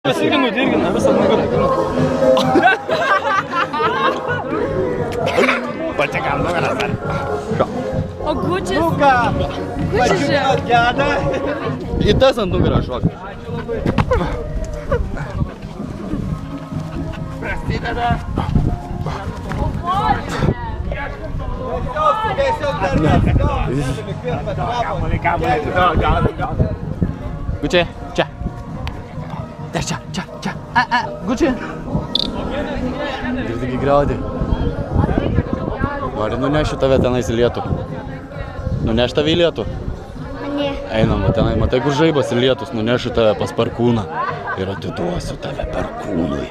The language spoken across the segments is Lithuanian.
Pasiginu, dirgina visą nugarą. Pačiakam nugaras dar. O Gucci? Nuka! Pažinot gedą. Į tas ant nugarą šok. Prasideda. Gucci, čia. Dar čia. Gucci. Girdi griaudį. Nori nunešiu tave tenais į lietų. Nuneš tave į lietų? Ne. Einam, tenai, matai, kur žaibas į lietus, nunešiu tave pas perkūną. Ir atiduosiu tave perkūnui.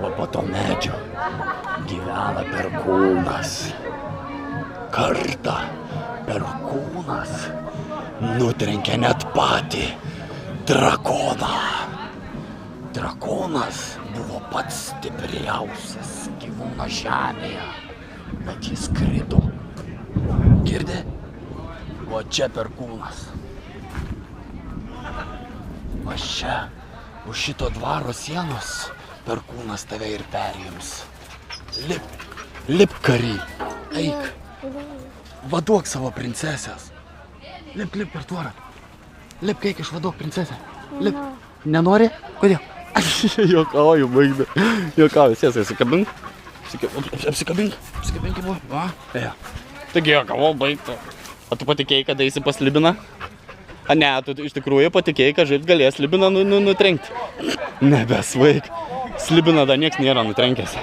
Va po to medžio gyvena perkūnas. Kartą perkūnas nutrenkė net patį drakoną. Drakonas buvo pats stipriausias gyvūnas žemėje, bet jis skrido. Girdi? O čia perkūnas. Va čia, už šito dvaro sienos, perkūnas tave ir perims. Lip kary, eik. Vaduok savo princesės. Lip per tvorą. Lip, eik, išvaduok princesę. Lip. Nenori? Kodėl? Juokauju, baigda. Juokauju, sėsai, apsikabink. Apsikabink į buvo. Va, ėjo. Taigi juokavau, baigta. O tu patikėjai, kad eisi pas Libiną? A ne, tu iš tikrųjų patikėjai, kad žaib galės Libiną nutrenkti. Nebesvaik. Slibiną dar nieks nėra nutrenkęs.